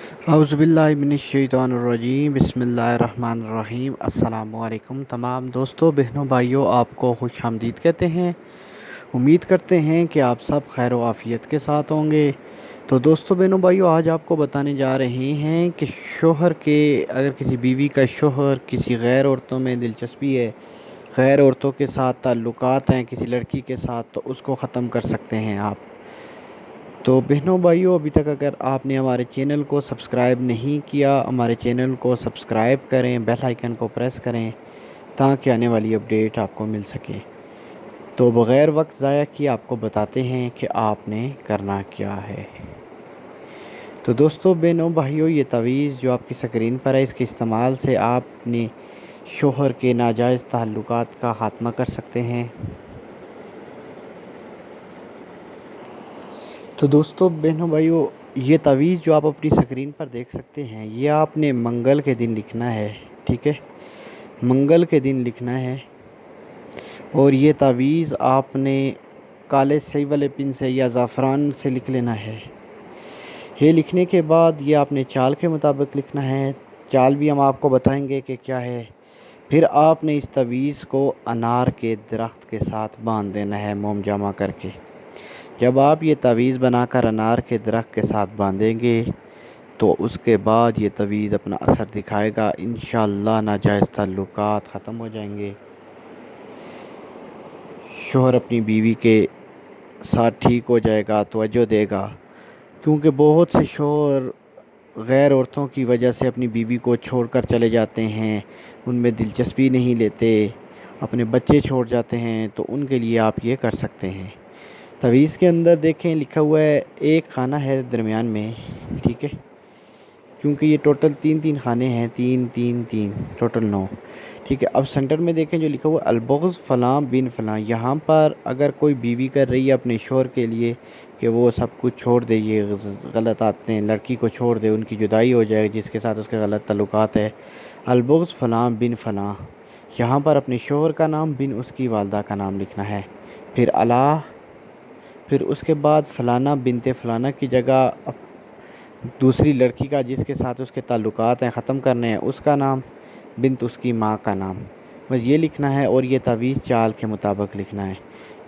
औज़ुबिल्लाहिमिनश्शैतानिर्रजीम बिस्मिल्लाहिर्रहमानिर्रहीम। अस्सलाम वालेकुम तमाम दोस्तों, बहनों, भाइयों, आपको खुश आमदीद कहते हैं। उम्मीद करते हैं कि आप सब खैर व आफ़ियत के साथ होंगे। तो दोस्तों, बहनों, भाइयों, आज आपको बताने जा रहे हैं कि शोहर के अगर किसी बीवी का शोहर किसी गैर औरतों में दिलचस्पी है, गैर औरतों के साथ ताल्लुकात हैं किसी लड़की के साथ, तो उसको ख़त्म कर सकते हैं आप। तो बहनों भाइयों, अभी तक अगर आपने हमारे चैनल को सब्सक्राइब नहीं किया, हमारे चैनल को सब्सक्राइब करें, बेल आइकन को प्रेस करें ताकि आने वाली अपडेट आपको मिल सके। तो बग़ैर वक्त ज़ाया किए आपको बताते हैं कि आपने करना क्या है। तो दोस्तों, बहनों, भाइयों, ये तवीज़ जो आपकी स्क्रीन पर है, इसके इस्तेमाल से आप अपने शोहर के नाजायज़ ताल्लुकात का ख़ात्मा कर सकते हैं। तो दोस्तों, बहनों, भाइयों, ये तवीज़ जो आप अपनी स्क्रीन पर देख सकते हैं, ये आपने मंगल के दिन लिखना है। ठीक है, मंगल के दिन लिखना है। और ये तावीज़ आपने काले सही वाले पिन से या ज़ाफ़रान से लिख लेना है। ये लिखने के बाद ये आपने चाल के मुताबिक लिखना है। चाल भी हम आपको बताएंगे कि क्या है। फिर आपने इस तवीज़ को अनार के दरख्त के साथ बांध देना है, मोम जमा करके। जब आप ये तवीज़ बनाकर अनार के दरख्त के साथ बांधेंगे तो उसके बाद ये तवीज़ अपना असर दिखाएगा। इंशाअल्लाह नाजायज़ ताल्लुकात ख़त्म हो जाएंगे। शोहर अपनी बीवी के साथ ठीक हो जाएगा, तवज्जो देगा। क्योंकि बहुत से शोहर गैर औरतों की वजह से अपनी बीवी को छोड़कर चले जाते हैं, उनमें दिलचस्पी नहीं लेते, अपने बच्चे छोड़ जाते हैं। तो उनके लिए आप ये कर सकते हैं। तवीज़ के अंदर देखें लिखा हुआ है, एक खाना है दरमियान में। ठीक है, क्योंकि ये टोटल तीन खाने हैं, तीन तीन तीन टोटल 9। ठीक है, अब सेंटर में देखें जो लिखा हुआ है अलबग़्ज़ फ़लाँ बिन फ़लाँ। यहाँ पर अगर कोई बीवी कर रही है अपने शोहर के लिए कि वो सब कुछ छोड़ दे, ये गलत आदतें, लड़की को छोड़ दे, उनकी जुदाई हो जाए जिसके साथ उसके गलत ताल्लुकात है। अलबग़्ज़ फ़लाँ बिन फ़लाँ, यहाँ पर अपने शोहर का नाम बिन उसकी वालदा का नाम लिखना है। फिर अला, फिर उसके बाद फ़लाना बिनते फ़लाना की जगह दूसरी लड़की का जिसके साथ उसके ताल्लुकात हैं ख़त्म करने हैं, उसका नाम, बिनत उसकी माँ का नाम, बस ये लिखना है। और ये तवीज़ चाल के मुताबिक लिखना है।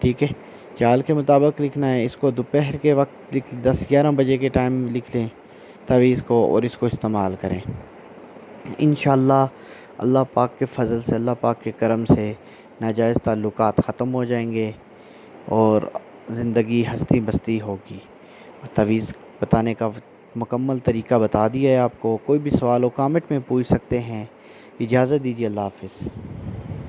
ठीक है, चाल के मुताबिक लिखना है। इसको दोपहर के वक्त 10-11 बजे के टाइम लिख लें तवीज़ को और इसको इस्तेमाल करें। इंशाअल्लाह अल्लाह पाक के फ़ज़ल से, अल्लाह पाक के करम से नाजायज़ ताल्लुकात ख़त्म हो जाएंगे और ज़िंदगी हंसती बसती होगी। तवीज़ बताने का मुकम्मल तरीका बता दिया है आपको। कोई भी सवाल हो कमेंट में पूछ सकते हैं। इजाज़त दीजिए, अल्लाह हाफ़िज़।